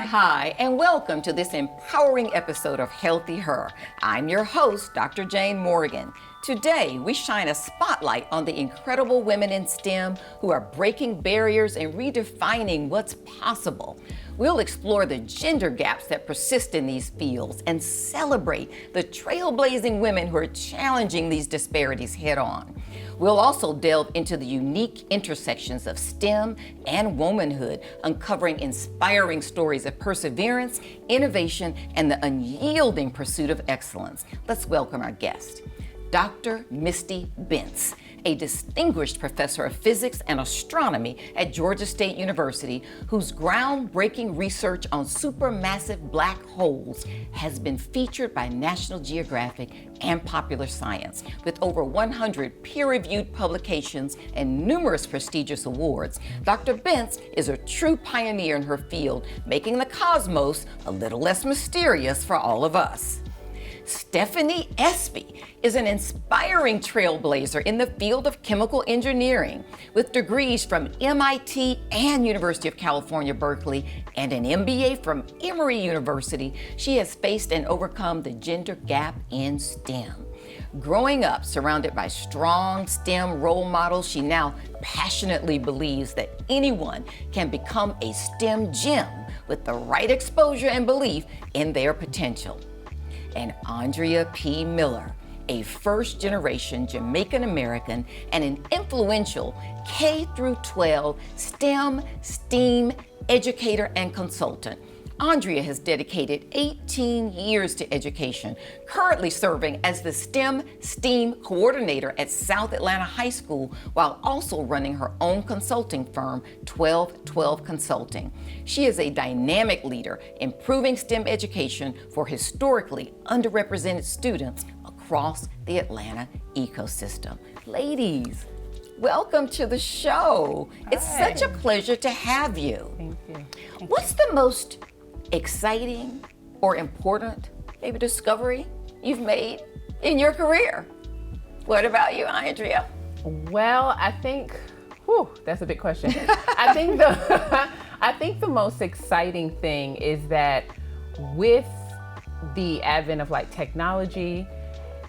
Hi, and welcome to this empowering episode of Healthy Her. I'm your host, Dr. Jayne Morgan. Today, we shine a spotlight on the incredible women in STEM who are breaking barriers and redefining what's possible. We'll explore the gender gaps that persist in these fields and celebrate the trailblazing women who are challenging these disparities head on. We'll also delve into the unique intersections of STEM and womanhood, uncovering inspiring stories of perseverance, innovation, and the unyielding pursuit of excellence. Let's welcome our guest, Dr. Misty Bentz, a distinguished professor of physics and astronomy at Georgia State University, whose groundbreaking research on supermassive black holes has been featured by National Geographic and Popular Science. With over 100 peer-reviewed publications and numerous prestigious awards, Dr. Bentz is a true pioneer in her field, making the cosmos a little less mysterious for all of us. Stephanie Espy is an inspiring trailblazer in the field of chemical engineering. With degrees from MIT and University of California, Berkeley, and an MBA from Emory University, she has faced and overcome the gender gap in STEM. Growing up surrounded by strong STEM role models, she now passionately believes that anyone can become a STEM gem with the right exposure and belief in their potential. And Andrea P. Miller, a first-generation Jamaican-American and an influential K-12 STEM, STEAM educator and consultant. Andrea has dedicated 18 years to education, currently serving as the STEM coordinator at South Atlanta High School, while also running her own consulting firm, 1212 Consulting. She is a dynamic leader, improving STEM education for historically underrepresented students across the Atlanta ecosystem. Ladies, welcome to the show. It's such a pleasure to have you. Thank you. What's the most exciting or important, maybe, discovery you've made in your career? What about you, Andrea? Well, I think, that's a big question. I think the most exciting thing is that with the advent of technology,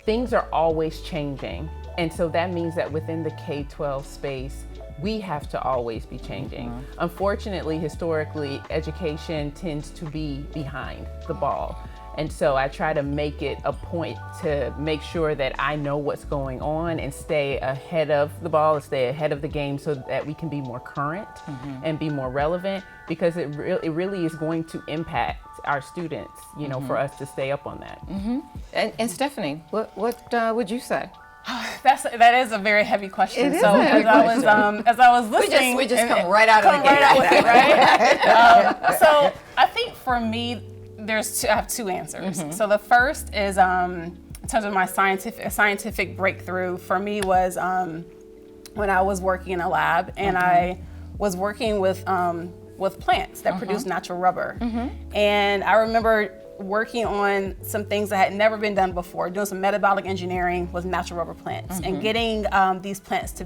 things are always changing. And so that means that within the K-12 space, we have to always be changing. Mm-hmm. Unfortunately, historically, education tends to be behind the ball. And so I try to make it a point to make sure that I know what's going on and stay ahead of the ball and stay ahead of the game so that we can be more current and be more relevant, because it really is going to impact our students, for us to stay up on that. Mm-hmm. And Stephanie, what would you say? That is a very heavy question. It so is as I was listening, we just come right out of the gate. Right out with it, right? So I think for me, I have two answers. Mm-hmm. So the first is in terms of my scientific breakthrough for me was when I was working in a lab and I was working with plants that produce natural rubber, and I remember working on some things that had never been done before, doing some metabolic engineering with natural rubber plants and getting these plants to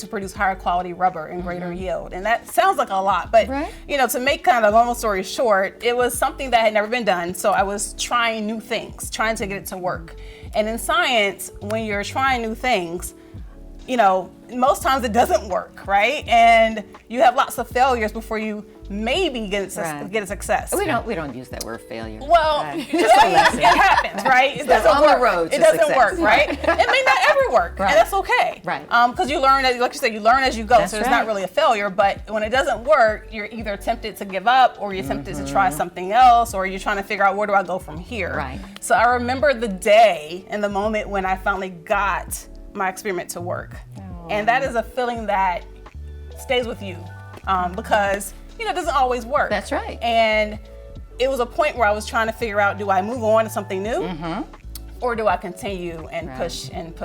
produce higher quality rubber and greater yield. And that sounds like a lot, but to make kind of a long story short, it was something that had never been done. So I was trying new things, trying to get it to work. And in science, when you're trying new things, most times it doesn't work, right? And you have lots of failures before you maybe get a success. We don't use that word failure. Well, it happens, right? It doesn't work. On the road to it doesn't success. Work, right? It may not ever work, and that's okay. Right. Because you learn, like you said, you learn as you go. That's so it's not really a failure. But when it doesn't work, you're either tempted to give up, or you're tempted to try something else, or you're trying to figure out where do I go from here. Right. So I remember the day and the moment when I finally got my experiment to work. And that is a feeling that stays with you because, it doesn't always work. That's right. And it was a point where I was trying to figure out, do I move on to something new or do I continue and push and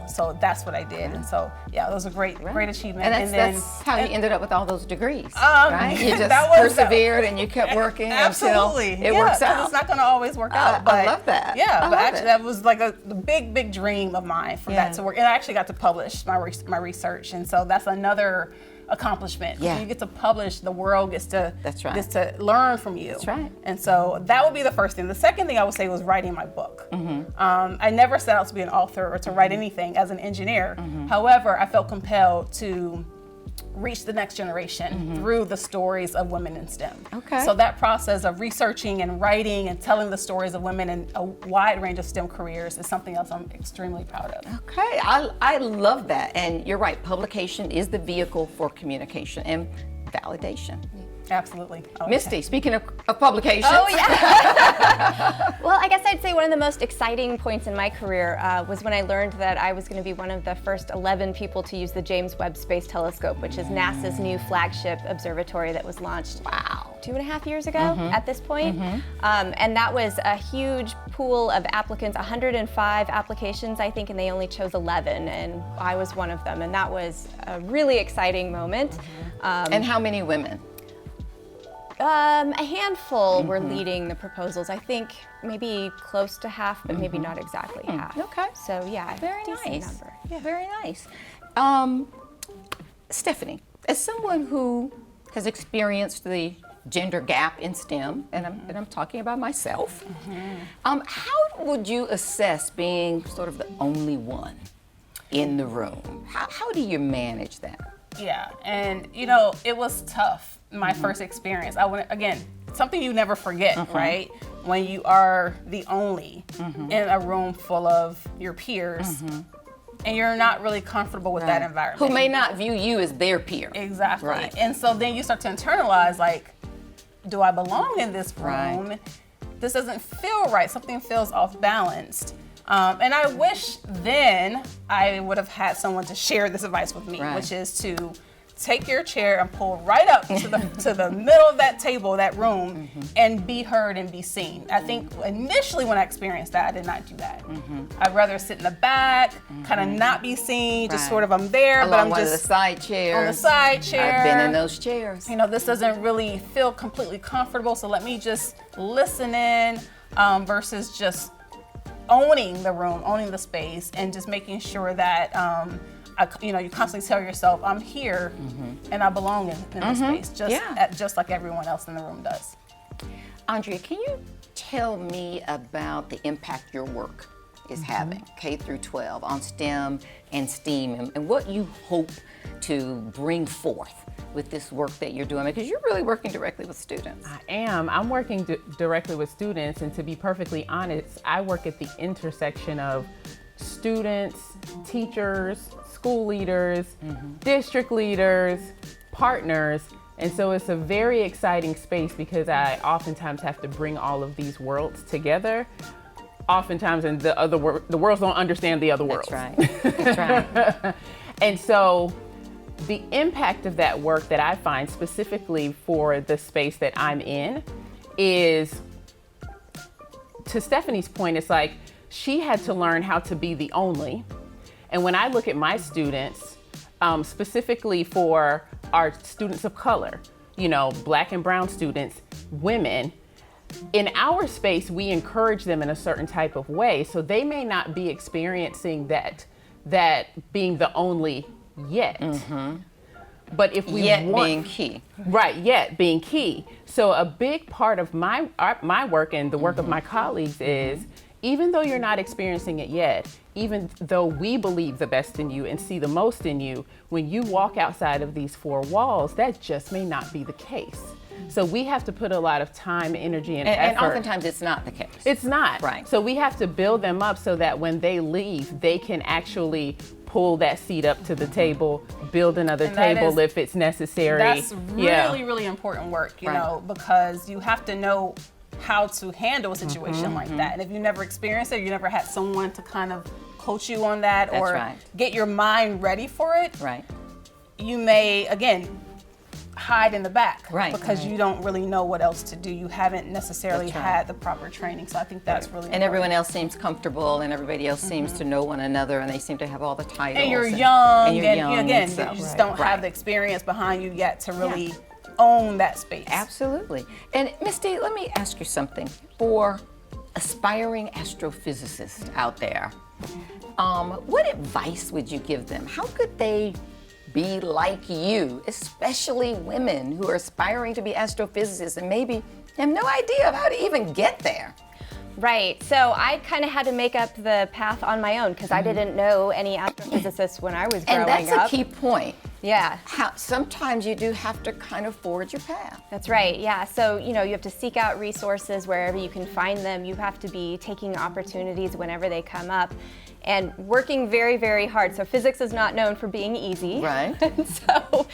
so that's what I did. And so, yeah, it was a great achievement. And that's how you ended up with all those degrees, right? You just persevered and you kept working until it works out. It's not going to always work out. But I love that. Yeah, but actually that was like the big dream of mine for that to work. And I actually got to publish my research. And so that's another accomplishment. Yeah. When you get to publish, the world gets to That's right. gets to learn from you. That's right. And so that would be the first thing. The second thing I would say was writing my book. I never set out to be an author or to write anything as an engineer. However, I felt compelled to reach the next generation through the stories of women in STEM. Okay. So that process of researching and writing and telling the stories of women in a wide range of STEM careers is something else I'm extremely proud of. Okay, I love that. And you're right, publication is the vehicle for communication and validation. Absolutely. Misty, speaking of publications. Oh, yeah. Well, I guess I'd say one of the most exciting points in my career was when I learned that I was going to be one of the first 11 people to use the James Webb Space Telescope, which is NASA's new flagship observatory that was launched, 2.5 years ago at this point. And that was a huge pool of applicants, 105 applications, I think, and they only chose 11, and I was one of them. And that was a really exciting moment. And how many women? A handful were leading the proposals. I think maybe close to half, but maybe not exactly half. Okay. So yeah, Very decent nice. number. Yeah, very nice. Stephanie, as someone who has experienced the gender gap in STEM, and I'm talking about myself, how would you assess being sort of the only one in the room? How do you manage that? Yeah, and it was tough. My first experience. I went again, something you never forget, right? When you are the only in a room full of your peers, and you're not really comfortable with that environment. Who may not view you as their peer. Exactly. Right. And so then you start to internalize, like, do I belong in this room? Right. This doesn't feel right. Something feels off balanced. And I wish then I would have had someone to share this advice with me, which is to take your chair and pull right up to the middle of that table, that room, and be heard and be seen. I think initially when I experienced that, I did not do that. I'd rather sit in the back, kind of not be seen, just sort of I'm there, Along but I'm one just of the side chairs. on the side chair. I've been in those chairs. This doesn't really feel completely comfortable, so let me just listen in versus just owning the room, owning the space, and just making sure that you constantly tell yourself, I'm here and I belong in this space, just like everyone else in the room does. Andrea, can you tell me about the impact your work is having, K through 12, on STEM and STEAM, and what you hope to bring forth with this work that you're doing? Because you're really working directly with students. I am. I'm working directly with students, and to be perfectly honest, I work at the intersection of students, teachers, school leaders, district leaders, partners, and so it's a very exciting space because I oftentimes have to bring all of these worlds together. Oftentimes, and the worlds don't understand the other worlds. That's right. That's right. And so the impact of that work that I find specifically for the space that I'm in is, to Stephanie's point, it's like she had to learn how to be the only. And when I look at my students, specifically for our students of color, Black and brown students, women, in our space, we encourage them in a certain type of way. So they may not be experiencing that being the only yet. But if we being key. Right, yet being key. So a big part of my work and the work of my colleagues is, even though you're not experiencing it yet, even though we believe the best in you and see the most in you, when you walk outside of these four walls, that just may not be the case. So we have to put a lot of time, energy, and effort. And oftentimes it's not the case. It's not. Right. So we have to build them up so that when they leave, they can actually pull that seat up to the table, build another table if it's necessary. That's really, really important work, you know, because you have to know how to handle a situation like that. And if you never experienced it, you never had someone to kind of coach you on that or get your mind ready for it, you may, again, hide in the back because you don't really know what else to do. You haven't necessarily had the proper training. So I think that's really important. And everyone else seems comfortable and everybody else seems to know one another and they seem to have all the titles. And you're young, and again, you just don't have the experience behind you yet to really own that space. Absolutely. And Misty, let me ask you something. For aspiring astrophysicists out there, what advice would you give them? How could they be like you, especially women who are aspiring to be astrophysicists and maybe have no idea of how to even get there? Right, so I kind of had to make up the path on my own because I didn't know any astrophysicists when I was growing up. And that's a key point. Yeah. Sometimes you do have to kind of forge your path. That's right, yeah. So, you have to seek out resources wherever you can find them. You have to be taking opportunities whenever they come up and working very, very hard. So physics is not known for being easy. Right. So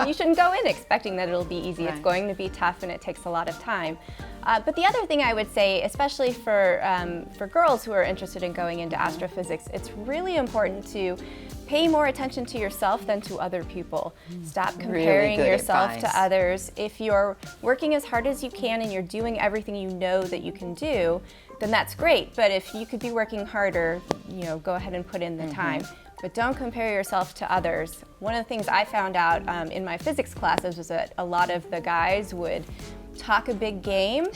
you shouldn't go in expecting that it'll be easy. Right. It's going to be tough and it takes a lot of time. But the other thing I would say, especially for girls who are interested in going into astrophysics, it's really important to pay more attention to yourself than to other people. Stop comparing good yourself advice. to others. If you're working as hard as you can and you're doing everything you know that you can do, then that's great. But if you could be working harder, go ahead and put in the time. But don't compare yourself to others. One of the things I found out in my physics classes was that a lot of the guys would talk a big game,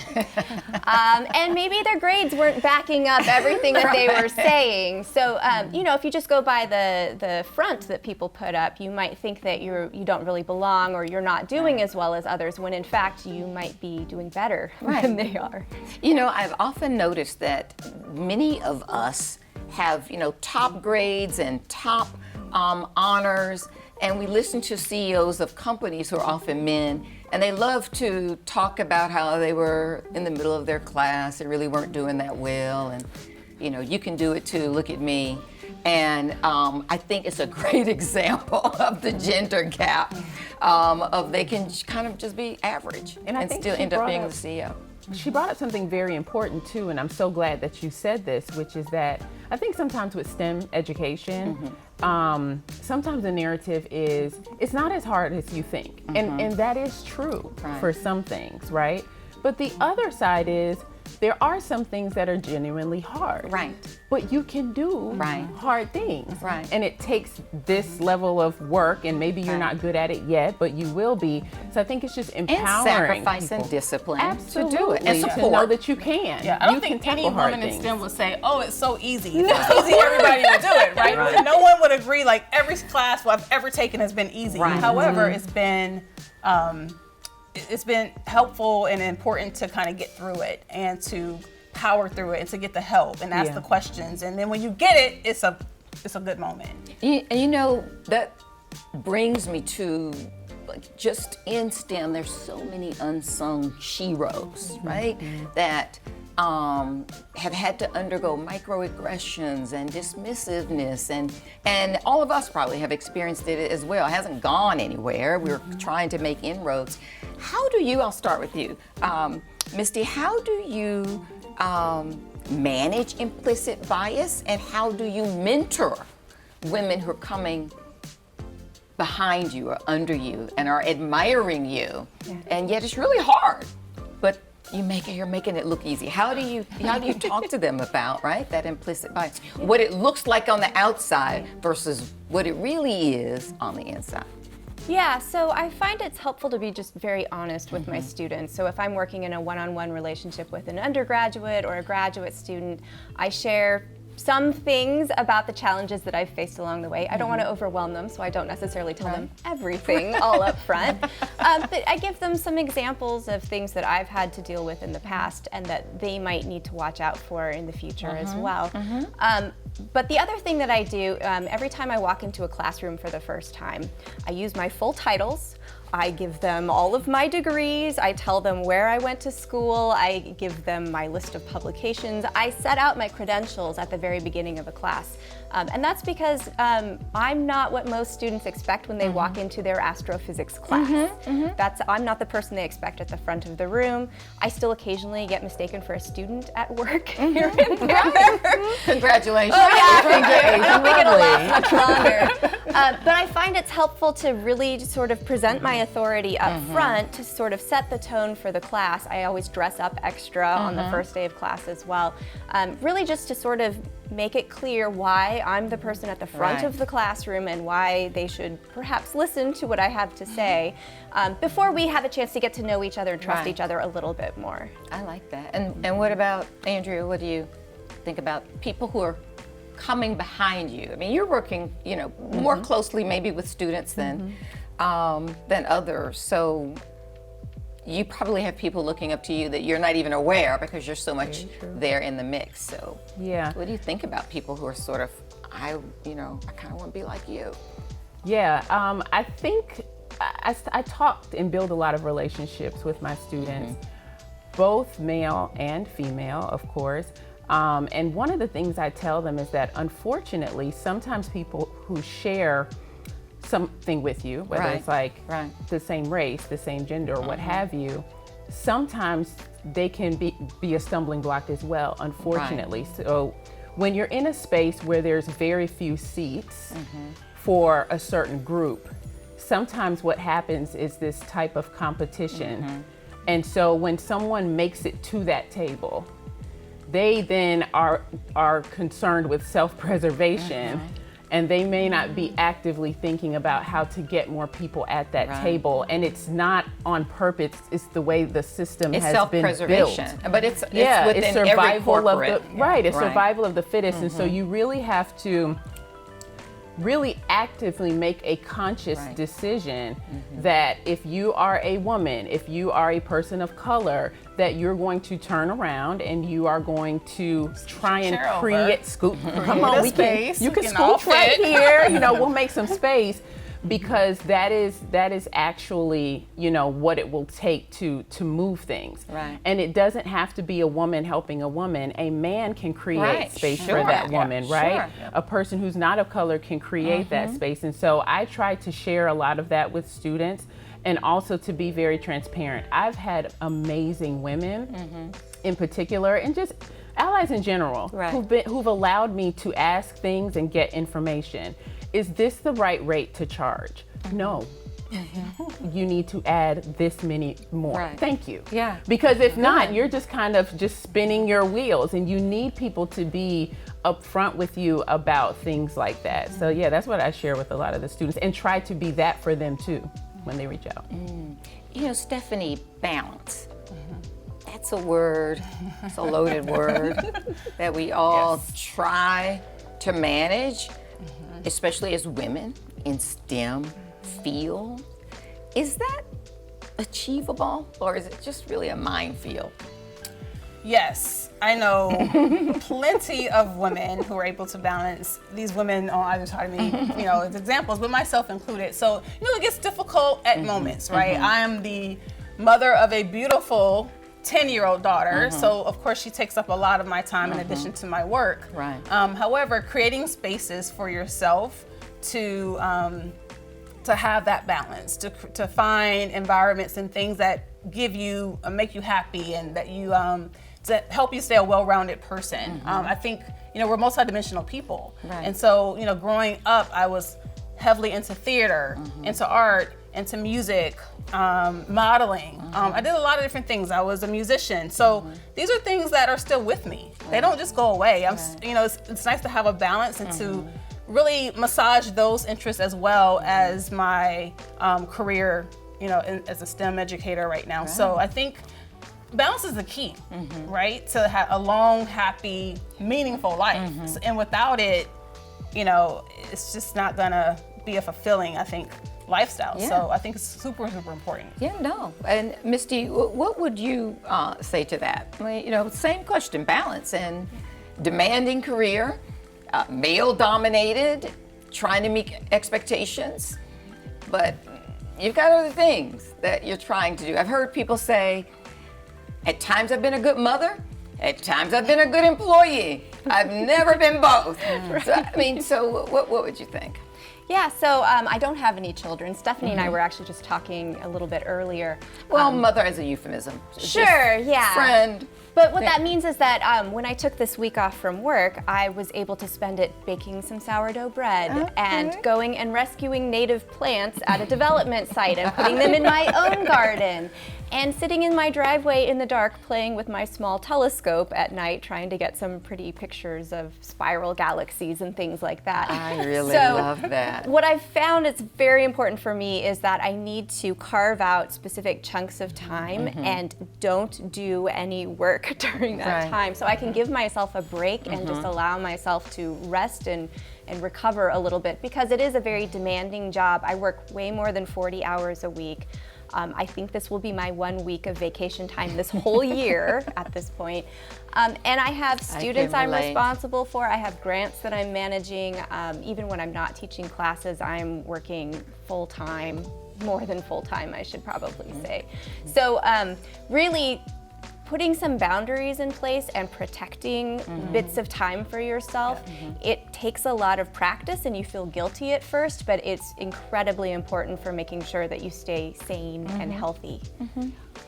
and maybe their grades weren't backing up everything that they were saying. So, if you just go by the front that people put up, you might think that you don't really belong or you're not doing as well as others, when in fact you might be doing better than they are. I've often noticed that many of us have, top grades and top honors, and we listen to CEOs of companies who are often men, and they love to talk about how they were in the middle of their class and really weren't doing that well, and you can do it too, look at me. And I think it's a great example of the gender gap, of they can kind of just be average And I think still she end up brought being up- the CEO. She brought up something very important too, and I'm so glad that you said this, which is that I think sometimes with STEM education, sometimes the narrative is it's not as hard as you think, and that is true for some things, right? But the other side is there are some things that are genuinely hard. Right. But you can do hard things. Right. And it takes this level of work, and maybe you're not good at it yet, but you will be. So I think it's just empowering And sacrifice and people. discipline Absolutely. to do it. And To know support. that you can. Yeah, I don't You think can any tackle hard woman in things. STEM would say, "Oh, it's so easy." If it's easy, everybody would do it, right? No one would agree. Like every class I've ever taken has been easy. Right. However, it's been helpful and important to kind of get through it and to power through it and to get the help and ask the questions. And then when you get it, it's a good moment. That brings me to, just in STEM, there's so many unsung sheroes, right? That have had to undergo microaggressions and dismissiveness, and all of us probably have experienced it as well. It hasn't gone anywhere. We're trying to make inroads. How do you, I'll start with you, Misty, how do you manage implicit bias, and how do you mentor women who are coming behind you or under you and are admiring you, and yet it's really hard, but you're making it look easy? How do you talk to them about, right, that implicit bias, what it looks like on the outside versus what it really is on the inside? Yeah, so I find it's helpful to be just very honest with my students. So if I'm working in a one-on-one relationship with an undergraduate or a graduate student, I share some things about the challenges that I've faced along the way. I don't want to overwhelm them, so I don't necessarily tell them everything all up front. But I give them some examples of things that I've had to deal with in the past and that they might need to watch out for in the future as well. But the other thing that I do, every time I walk into a classroom for the first time, I use my full titles. I give them all of my degrees. I tell them where I went to school. I give them my list of publications. I set out my credentials at the very beginning of a class. And that's because I'm not what most students expect when they walk into their astrophysics class. I'm not the person they expect at the front of the room. I still occasionally get mistaken for a student at work here and there. Congratulations. Oh, yeah, thank you. I don't think it'll last much longer. But I find it's helpful to really sort of present my authority up front to sort of set the tone for the class. I always dress up extra on the first day of class as well. Really just to sort of make it clear why I'm the person at the front of the classroom and why they should perhaps listen to what I have to say before we have a chance to get to know each other and trust each other a little bit more. I like that. And what about, Andrea, what do you think about people who are coming behind you? I mean, you're working, more closely maybe with students than others. So you probably have people looking up to you that you're not even aware because you're so much there in the mix. So Yeah. what do you think about people who are sort of, I kind of want to be like you? Yeah, I think I talked and build a lot of relationships with my students, both male and female, of course. And one of the things I tell them is that unfortunately, sometimes people who share something with you, whether it's like the same race, the same gender, or what have you, sometimes they can be a stumbling block as well, unfortunately. So when you're in a space where there's very few seats for a certain group, sometimes what happens is this type of competition. And so when someone makes it to that table, they then are concerned with self-preservation, and they may not be actively thinking about how to get more people at that table. And it's not on purpose, it's the way the system has been built. Self-preservation, but it's within every corporate. It's survival of the fittest. And so you really have to really actively make a conscious decision that if you are a woman, if you are a person of color, that you're going to turn around and you are going to try and create, come on, you can scoot right here, we'll make some space, because that is actually, what it will take to move things. And it doesn't have to be a woman helping a woman. A man can create space for that woman, A person who's not of color can create that space. And so I try to share a lot of that with students, and also to be very transparent. I've had amazing women in particular, and just allies in general, who've allowed me to ask things and get information. Is this the right rate to charge? No. You need to add this many more. Thank you. Because if not, you're just kind of just spinning your wheels, and you need people to be upfront with you about things like that. So yeah, that's what I share with a lot of the students, and try to be that for them too when they reach out. Stephanie, balance. That's a word, it's a loaded word that we all try to manage, especially as women in STEM field. Is that achievable, or is it just really a minefield? Yes, I know plenty of women who are able to balance. These women on either side of me, as examples, but myself included. So, it gets difficult at moments, right? I am the mother of a beautiful 10-year-old daughter, so of course she takes up a lot of my time in addition to my work. However, creating spaces for yourself to have that balance, to find environments and things that give you, make you happy, and that you to help you stay a well-rounded person. I think we're multidimensional people, and so growing up, I was heavily into theater, into art, into music, modeling. I did a lot of different things. I was a musician, so these are things that are still with me. They don't just go away. It's nice to have a balance and to really massage those interests as well as my career, as a STEM educator right now. So I think balance is the key, right? To have a long, happy, meaningful life. And without it, it's just not gonna be a fulfilling, I think, lifestyle. So I think it's super, super important. And Misty, what would you say to that? I mean, same question, balance and demanding career, male dominated, trying to meet expectations, but you've got other things that you're trying to do. I've heard people say, at times I've been a good mother, at times I've been a good employee. I've never been both. So what would you think? Yeah, so I don't have any children. Stephanie and I were actually just talking a little bit earlier. Well, mother as a euphemism. Friend. But what that means is that when I took this week off from work, I was able to spend it baking some sourdough bread and going and rescuing native plants at a development site and putting them in my own garden, and sitting in my driveway in the dark playing with my small telescope at night trying to get some pretty pictures of spiral galaxies and things like that. I really love that. What I've found is very important for me is that I need to carve out specific chunks of time and don't do any work work during that Right. time. So I can give myself a break and just allow myself to rest and recover a little bit, because it is a very demanding job. I work way more than 40 hours a week. I think this will be my 1 week of vacation time this whole year at this point. And I have students I'm relate. responsible for. I have grants that I'm managing. Even when I'm not teaching classes, I'm working full-time, more than full-time, I should probably say. So really putting some boundaries in place and protecting bits of time for yourself, it takes a lot of practice and you feel guilty at first, but it's incredibly important for making sure that you stay sane and healthy.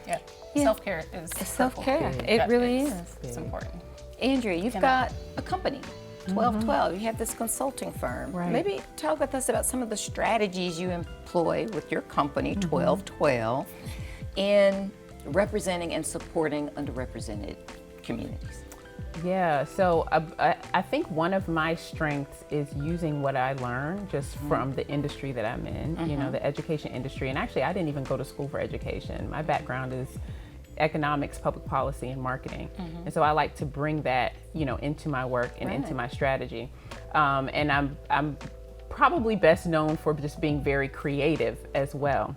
Yeah. Self-care is Self-care, it really is. It's important. Andrea, you've got a company, 1212. You have this consulting firm. Right. Maybe talk with us about some of the strategies you employ with your company, 1212, in representing and supporting underrepresented communities. Yeah, so I think one of my strengths is using what I learned just from the industry that I'm in, you know, the education industry. And actually, I didn't even go to school for education. My background is economics, public policy, and marketing. And so I like to bring that, you know, into my work and into my strategy. And I'm probably best known for just being very creative as well.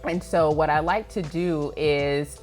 And so what I like to do is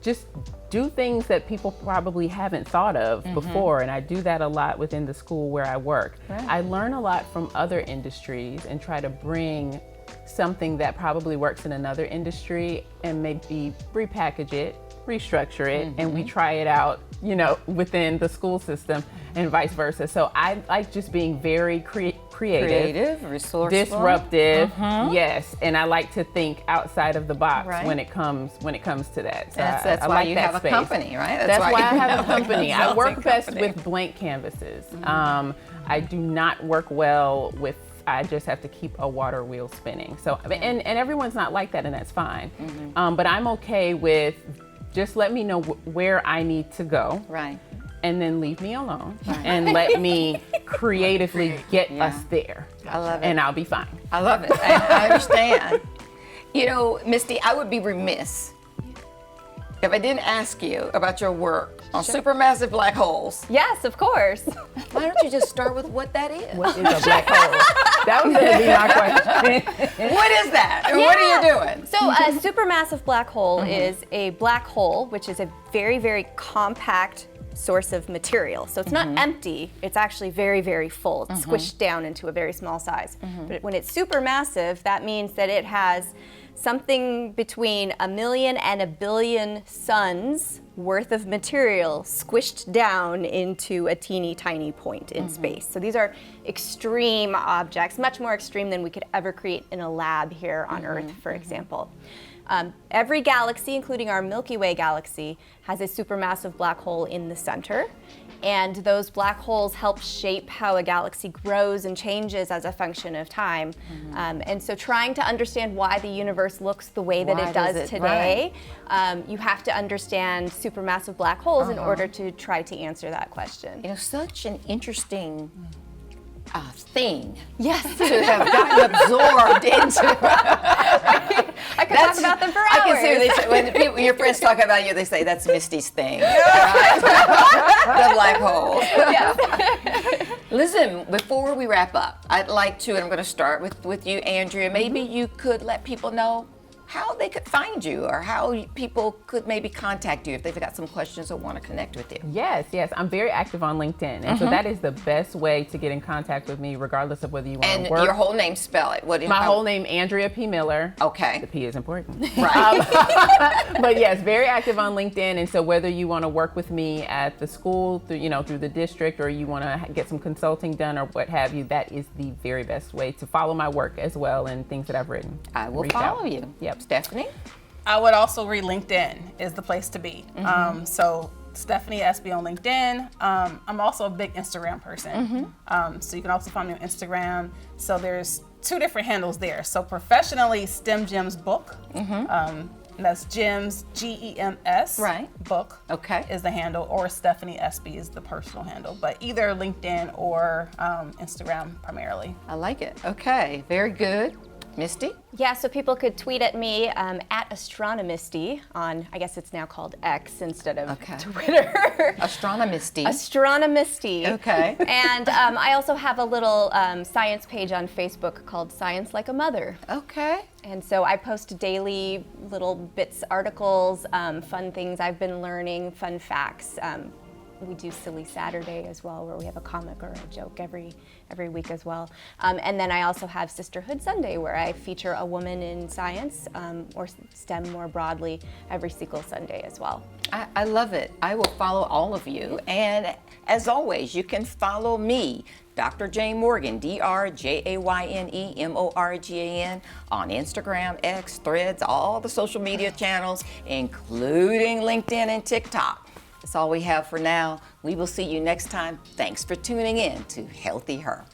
just do things that people probably haven't thought of before. And I do that a lot within the school where I work. I learn a lot from other industries and try to bring something that probably works in another industry and maybe repackage it, restructure it, and we try it out, you know, within the school system and vice versa. So I like just being very creative, resourceful, disruptive, yes, and I like to think outside of the box when it comes to that. So that's I why like you that have space. a company, right? That's why I have a have company. I work consulting best company. with blank canvases. I do not work well with, I just have to keep a water wheel spinning. So, and everyone's not like that, and that's fine. But I'm okay with just let me know where I need to go. Right. And then leave me alone and let me creatively get us there. I love it. And I'll be fine. I love it. I understand. You know, Misty, I would be remiss if I didn't ask you about your work on supermassive black holes. Yes, of course. Why don't you just start with what that is? What is a black hole? That was going to be my question. What is that? And what are you doing? So a supermassive black hole is a black hole, which is a very, very compact source of material. So it's not empty, it's actually very, very full. It's squished down into a very small size. But when it's supermassive, that means that it has something between 1 million and 1 billion suns worth of material squished down into a teeny tiny point in space. So these are extreme objects, much more extreme than we could ever create in a lab here on Earth, for example. Every galaxy, including our Milky Way galaxy, has a supermassive black hole in the center. And those black holes help shape how a galaxy grows and changes as a function of time. And so trying to understand why the universe looks the way that Why it does does it? today, you have to understand supermassive black holes in order to try to answer that question. You know, such an interesting thing Yes. to have gotten absorbed into. I could talk about them for hours. I can see when your friends talk about you, they say that's Misty's thing, right? The black hole. Listen, before we wrap up, I'd like to, and I'm going to start with you, Andrea. Maybe you could let people know how they could find you, or how people could maybe contact you if they've got some questions or want to connect with you. Yes. I'm very active on LinkedIn. And so that is the best way to get in contact with me, regardless of whether you want And to work. your whole name, spell it. My whole name, Andrea P. Miller. Okay. The P is important. Right. But yes, very active on LinkedIn. And so whether you want to work with me at the school, through the district, or you want to get some consulting done or what have you, that is the very best way to follow my work as well and things that I've written. I will Reach follow out. you. Yep. Stephanie? I would also read LinkedIn is the place to be. So Stephanie SB on LinkedIn. I'm also a big Instagram person. So you can also find me on Instagram. So there's 2 different handles there. So professionally, STEM Gems Book. That's Gems, GEMS. Right. Book. Okay. Is the handle, or Stephanie SB is the personal handle. But either LinkedIn or Instagram primarily. I like it. Okay, very good. Misty? Yeah, so people could tweet at me at Astronomisty on, I guess it's now called X instead of Twitter. Astronomisty. Astronomisty. Okay. And I also have a little science page on Facebook called Science Like a Mother. Okay. And so I post daily little bits, articles, fun things I've been learning, fun facts. We do Silly Saturday as well, where we have a comic or a joke every week as well. And then I also have Sisterhood Sunday, where I feature a woman in science or STEM more broadly every single Sunday as well. I love it. I will follow all of you. And as always, you can follow me, Dr. Jayne Morgan, DrJayneMorgan, on Instagram, X, Threads, all the social media channels, including LinkedIn and TikTok. That's all we have for now. We will see you next time. Thanks for tuning in to Healthy Her.